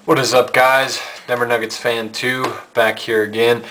What is up, guys? Denver Nuggets fan 2 back here again.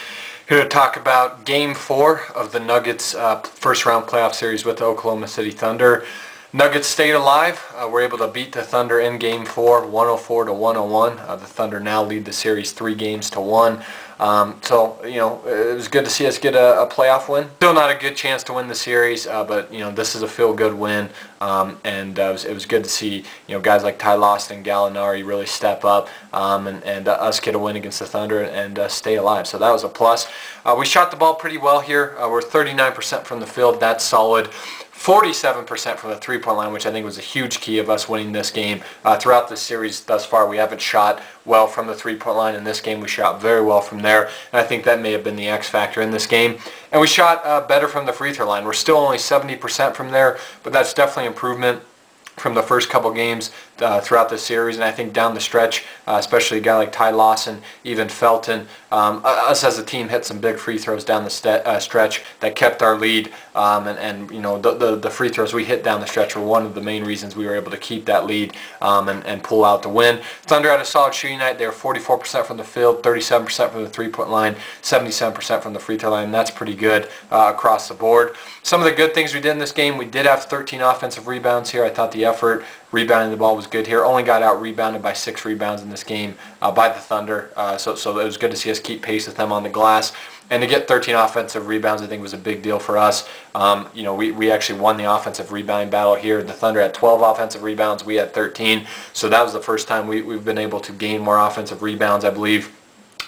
Here to talk about Game 4 of the Nuggets first round playoff series with the Oklahoma City Thunder. Nuggets stayed alive. We're able to beat the Thunder in Game 4, 104-101. The Thunder now lead the series 3-1. It was good to see us get a playoff win. Still not a good chance to win the series, but this is a feel-good win, it was good to see guys like Ty Lawson and Gallinari really step up and us get a win against the Thunder and stay alive. So that was a plus. We shot the ball pretty well here. We're 39% from the field. That's solid. 47% from the three-point line, which I think was a huge key of us winning this game. Throughout this series thus far, we haven't shot well from the three-point line. In this game, we shot very well from there, and I think that may have been the X factor in this game. And we shot better from the free throw line. We're still only 70% from there, but that's definitely improvement from the first couple games throughout the series, and I think down the stretch, especially a guy like Ty Lawson, even Felton, us as a team hit some big free throws down the stretch that kept our lead, the free throws we hit down the stretch were one of the main reasons we were able to keep that lead and pull out the win. Thunder had a solid shooting night. They were 44% from the field, 37% from the three-point line, 77% from the free throw line. That's pretty good across the board. Some of the good things we did in this game, we did have 13 offensive rebounds here. I thought the effort rebounding the ball was good here. Only got out-rebounded by 6 rebounds in this game by the Thunder. So it was good to see us keep pace with them on the glass. And to get 13 offensive rebounds, I think, was a big deal for us. We actually won the offensive rebounding battle here. The Thunder had 12 offensive rebounds. We had 13. So that was the first time we've been able to gain more offensive rebounds, I believe,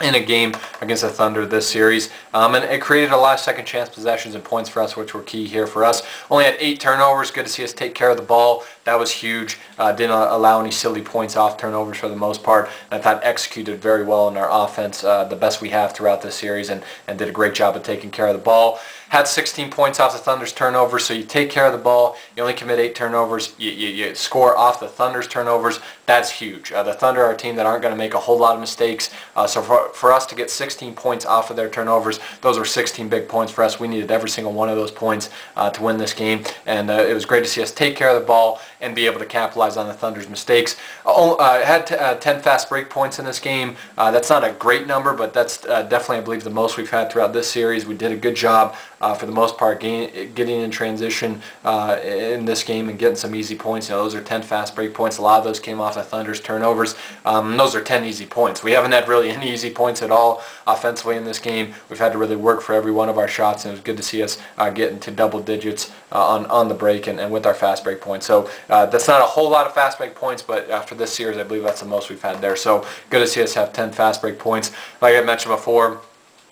in a game against the Thunder this series. And it created a lot of second chance possessions and points for us, which were key here for us. Only had 8 turnovers. Good to see us take care of the ball. That was huge. Didn't allow any silly points off turnovers for the most part. And I thought executed very well in our offense, the best we have throughout this series, and did a great job of taking care of the ball. Had 16 points off the Thunder's turnovers, so you take care of the ball, you only commit 8 turnovers, you score off the Thunder's turnovers. That's huge. The Thunder are a team that aren't going to make a whole lot of mistakes, so for us to get 16 points off of their turnovers, those were 16 big points for us. We needed every single one of those points to win this game, and it was great to see us take care of the ball and be able to capitalize on the Thunder's mistakes. Had 10 fast break points in this game. That's not a great number, but that's definitely, I believe, the most we've had throughout this series. We did a good job for the most part getting in transition in this game and getting some easy points. Those are 10 fast break points. A lot of those came off the Thunder's turnovers. Those are 10 easy points. We haven't had really any easy points at all offensively in this game. We've had to really work for every one of our shots, and it was good to see us get into double digits on the break and with our fast break points. So that's not a whole lot of fast break points, but after this series, I believe that's the most we've had there. So good to see us have 10 fast break points. Like I mentioned before,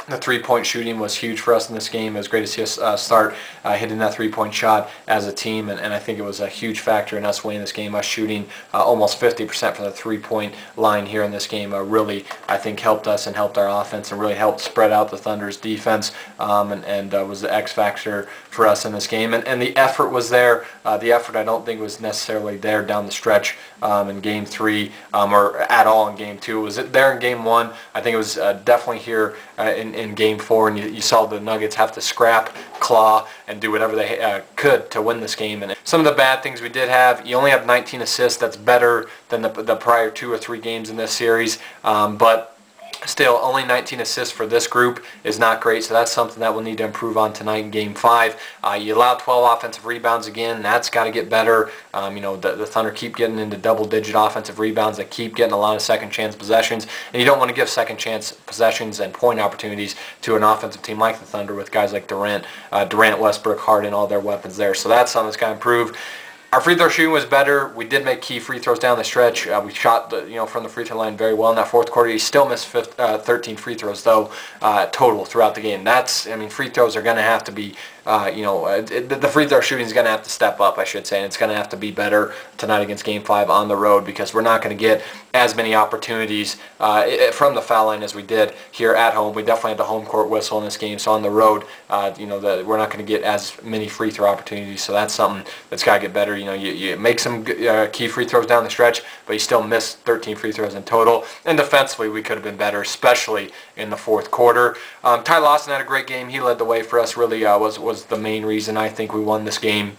the three-point shooting was huge for us in this game. It was great to see us start hitting that three-point shot as a team, and I think it was a huge factor in us winning this game. Us shooting almost 50% from the three-point line here in this game really, I think, helped us and helped our offense and really helped spread out the Thunder's defense and was the X factor for us in this game. And the effort was there. The effort, I don't think, was necessarily there down the stretch in Game 3 or at all in Game 2. It was there in Game 1. I think it was definitely here in Game 4, and you saw the Nuggets have to scrap, claw, and do whatever they could to win this game. And some of the bad things we did have, you only have 19 assists. That's better than the prior 2 or 3 games in this series, but still, only 19 assists for this group is not great, so that's something that we'll need to improve on tonight in Game 5. You allow 12 offensive rebounds again. That's got to get better. The Thunder keep getting into double-digit offensive rebounds. They keep getting a lot of second-chance possessions, and you don't want to give second-chance possessions and point opportunities to an offensive team like the Thunder with guys like Durant, Westbrook, Harden, all their weapons there. So that's something that's got to improve. Our free throw shooting was better. We did make key free throws down the stretch. We shot from the free throw line very well in that fourth quarter. You still missed 13 free throws though total throughout the game. Free throws are going to have to be the free throw shooting is going to have to step up, I should say, and it's going to have to be better tonight against Game 5 on the road, because we're not going to get as many opportunities from the foul line as we did here at home. We definitely had the home court whistle in this game, so on the road, we're not going to get as many free throw opportunities, so that's something that's got to get better. You make some key free throws down the stretch, but you still miss 13 free throws in total, and defensively we could have been better, especially in the fourth quarter. Ty Lawson had a great game. He led the way for us, really was the main reason I think we won this game.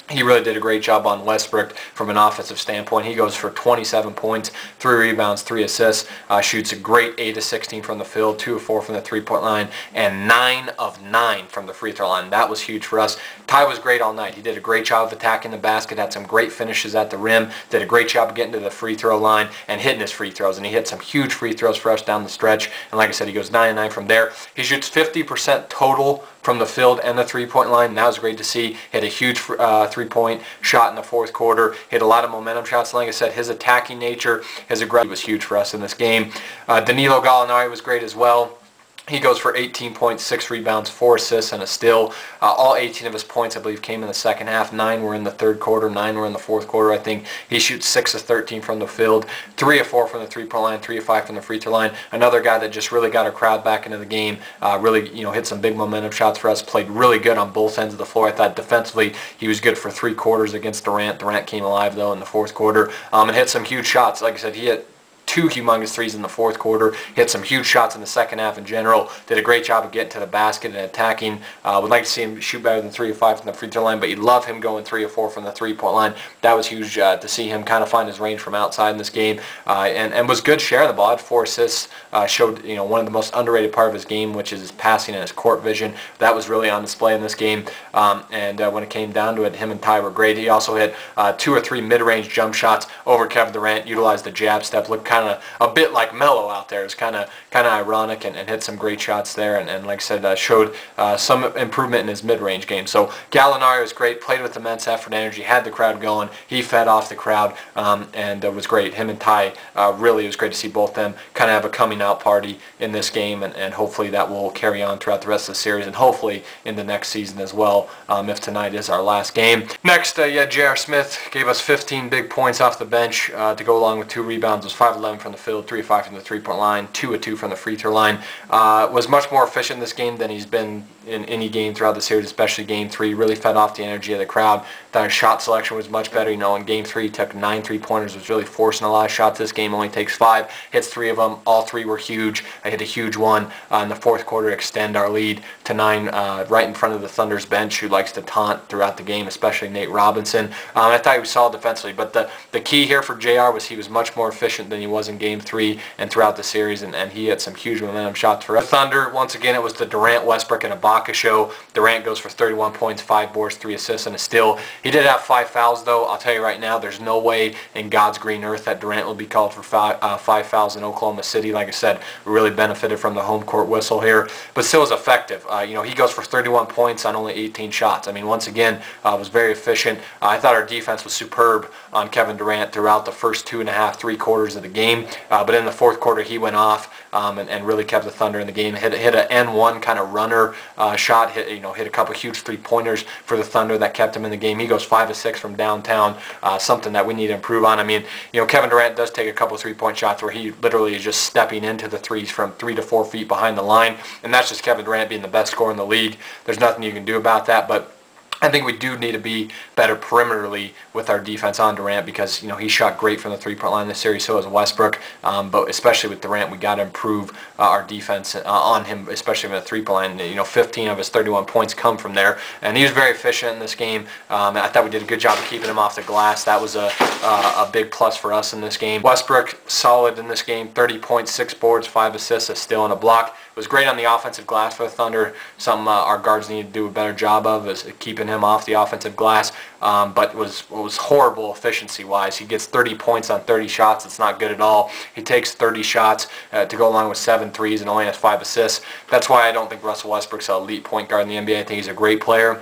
he really did a great job on Westbrook from an offensive standpoint. He goes for 27 points, 3 rebounds, 3 assists, shoots a great 8 of 16 from the field, 2 of 4 from the three-point line, and 9 of 9 from the free throw line. That was huge for us. Ty was great all night. He did a great job of attacking the basket, had some great finishes at the rim, did a great job of getting to the free throw line and hitting his free throws, and he hit some huge free throws for us down the stretch. And like I said, he goes 9 of 9 from there. He shoots 50% total from the field and the three-point line. That was great to see. Hit a huge three-point shot in the fourth quarter. Hit a lot of momentum shots. Like I said, his attacking nature, his aggression was huge for us in this game. Danilo Gallinari was great as well. He goes for 18 points, 6 rebounds, 4 assists, and a steal. All 18 of his points, I believe, came in the second half. 9 were in the third quarter, 9 were in the fourth quarter. I think he shoots 6 of 13 from the field, 3 of 4 from the three-point line, 3 of 5 from the free throw line. Another guy that just really got our crowd back into the game. Really, hit some big momentum shots for us. Played really good on both ends of the floor. I thought defensively he was good for 3 quarters against Durant. Durant came alive though in the fourth quarter and hit some huge shots. Like I said, he hit 2 humongous threes in the fourth quarter, hit some huge shots in the second half in general, did a great job of getting to the basket and attacking. Would like to see him shoot better than 3 of 5 from the free throw line, but you love him going 3 of 4 from the three-point line. That was huge to see him kind of find his range from outside in this game, and was good sharing the ball. Had 4 assists, showed one of the most underrated part of his game, which is his passing and his court vision. That was really on display in this game, and when it came down to it, him and Ty were great. He also hit 2 or 3 mid-range jump shots over Kevin Durant, utilized the jab step, looked kind of a bit like Melo out there. It's kind of ironic, and hit some great shots there, and like I said, showed some improvement in his mid-range game. So Gallinari was great, played with immense effort and energy, had the crowd going. He fed off the crowd, and was great. Him and Ty, really, it was great to see both them kind of have a coming out party in this game, and hopefully that will carry on throughout the rest of the series, and hopefully in the next season as well, if tonight is our last game. Next, J.R. Smith gave us 15 big points off the bench to go along with 2 rebounds. It was 5-11 from the field, 3 of 5 from the three-point line, 2 of 2 from the free throw line. Was much more efficient in this game than he's been in any game throughout the series, especially Game 3. Really fed off the energy of the crowd. Thought his shot selection was much better. In Game 3 he took 9 three-pointers, was really forcing a lot of shots. This game only takes 5, hits 3 of them. All 3 were huge. I hit a huge one in the fourth quarter to extend our lead to 9, right in front of the Thunder's bench, who likes to taunt throughout the game, especially Nate Robinson. I thought he was solid defensively, but the key here for JR was he was much more efficient than he was in Game 3 and throughout the series, and he had some huge momentum shots for us. The Thunder, once again, it was the Durant, Westbrook, and Ibaka show. Durant goes for 31 points, 5 boards, 3 assists, and a steal. He did have 5 fouls, though. I'll tell you right now, there's no way in God's green earth that Durant will be called for 5 fouls in Oklahoma City. Like I said, really benefited from the home court whistle here, but still was effective. He goes for 31 points on only 18 shots. I mean, once again, was very efficient. I thought our defense was superb on Kevin Durant throughout the first 2.5, 3 quarters of the game, but in the fourth quarter he went off and really kept the Thunder in the game. Hit an N1 kind of runner shot. Hit a couple huge 3-pointers for the Thunder that kept him in the game. He goes 5 of 6 from downtown, something that we need to improve on. I mean, Kevin Durant does take a couple 3-point shots where he literally is just stepping into the threes from 3 to 4 feet behind the line, and that's just Kevin Durant being the best scorer in the league. There's nothing you can do about that, but I think we do need to be better perimeterly with our defense on Durant, because he shot great from the three-point line this series. So has Westbrook, but especially with Durant, we got to improve our defense on him, especially with the three-point line. 15 of his 31 points come from there, and he was very efficient in this game. I thought we did a good job of keeping him off the glass. That was a big plus for us in this game. Westbrook solid in this game, 30 points, 6 boards, 5 assists, a steal, and a block. It was great on the offensive glass for the Thunder. Something our guards need to do a better job of is keeping him off the offensive glass. But it was horrible efficiency-wise. He gets 30 points on 30 shots. It's not good at all. He takes 30 shots to go along with 7 threes and only has 5 assists. That's why I don't think Russell Westbrook's an elite point guard in the NBA. I think he's a great player.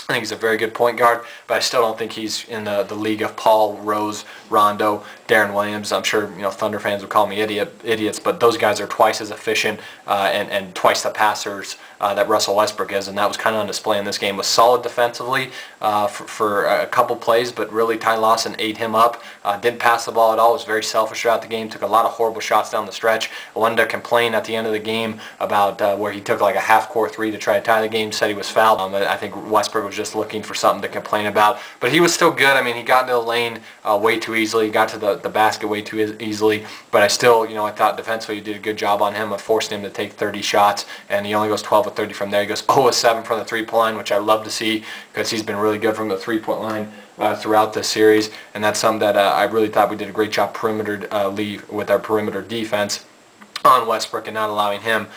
I think he's a very good point guard, but I still don't think he's in the league of Paul, Rose, Rondo, Darren Williams. I'm sure Thunder fans would call me idiots, but those guys are twice as efficient and twice the passers that Russell Westbrook is, and that was kind of on display in this game. Was solid defensively for a couple plays, but really Ty Lawson ate him up. Didn't pass the ball at all. Was very selfish throughout the game. Took a lot of horrible shots down the stretch. I wanted to complain at the end of the game about where he took like a half-court 3 to try to tie the game. Said he was fouled. I think Westbrook was just looking for something to complain about, but he was still good. I mean, he got into the lane way too easily. He got to the basket way too easily. But I still, I thought defensively you did a good job on him of forcing him to take 30 shots, and he only goes 12 of 30 from there. He goes 0 of 7 from the three-point line, which I love to see because he's been really good from the three-point line throughout this series, and that's something that I really thought we did a great job with our perimeter defense on Westbrook and not allowing him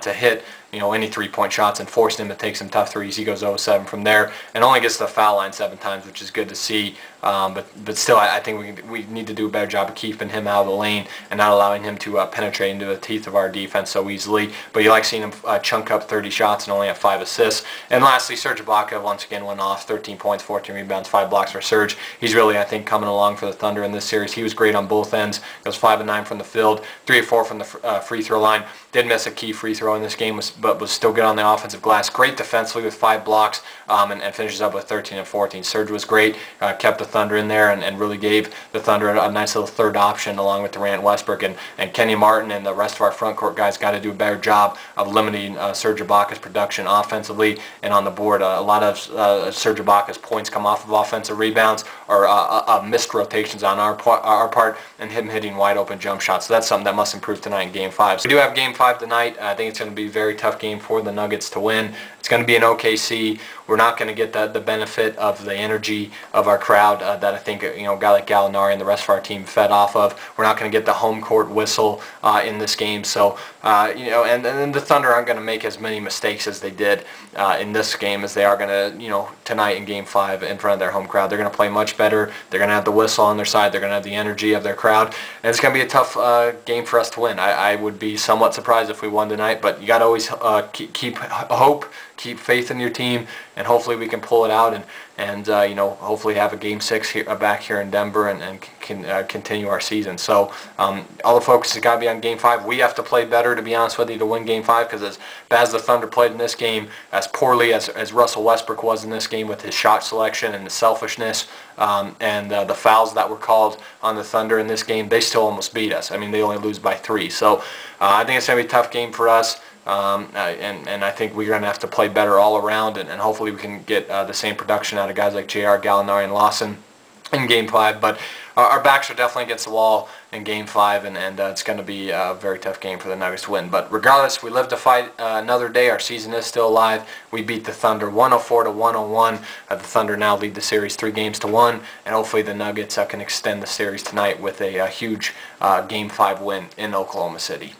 to hit any three-point shots and forcing him to take some tough threes. He goes 0-7 from there and only gets to the foul line 7 times, which is good to see. But still, I think we need to do a better job of keeping him out of the lane and not allowing him to penetrate into the teeth of our defense so easily. But you like seeing him chunk up 30 shots and only have 5 assists. And lastly, Serge Ibaka once again went off, 13 points, 14 rebounds, 5 blocks for Serge. He's really, I think, coming along for the Thunder in this series. He was great on both ends. Goes 5 of 9 from the field, 3 of 4 from the free throw line. Did miss a key free throw in this game, but was still good on the offensive glass. Great defensively with 5 blocks and finishes up with 13 and 14. Serge was great, kept the Thunder in there and really gave the Thunder a nice little third option along with Durant, Westbrook, and Kenny Martin and the rest of our front court guys got to do a better job of limiting Serge Ibaka's production offensively and on the board. A lot of Serge Ibaka's points come off of offensive rebounds or missed rotations on our part and him hitting wide open jump shots. So that's something that must improve tonight in Game 5. So we do have Game 5 tonight. I think it's going to be a very tough game for the Nuggets to win. It's going to be in OKC. We're not going to get the benefit of the energy of our crowd that I think a guy like Gallinari and the rest of our team fed off of. We're not going to get the home court whistle in this game. So and the Thunder aren't going to make as many mistakes as they did in this game as they are going to tonight in Game 5 in front of their home crowd. They're going to play much better. They're going to have the whistle on their side. They're going to have the energy of their crowd, and it's going to be a tough game for us to win. I would be somewhat surprised if we won tonight, but you got to always keep hope, keep faith in your team, and hopefully we can pull it out and hopefully have a Game 6 back here in Denver and can continue our season. So all the focus has got to be on Game 5. We have to play better, to be honest with you, to win Game 5, because as bad as the Thunder played in this game, as poorly as Russell Westbrook was in this game with his shot selection and the selfishness and the fouls that were called on the Thunder in this game, they still almost beat us. I mean, they only lose by 3. So I think it's going to be a tough game for us. And I think we're going to have to play better all around, and hopefully we can get the same production out of guys like J.R., Gallinari, and Lawson in Game 5. But our backs are definitely against the wall in Game 5, and it's going to be a very tough game for the Nuggets to win. But regardless, we live to fight another day. Our season is still alive. We beat the Thunder 104-101. The Thunder now lead the series 3-1, and hopefully the Nuggets can extend the series tonight with a huge Game 5 win in Oklahoma City.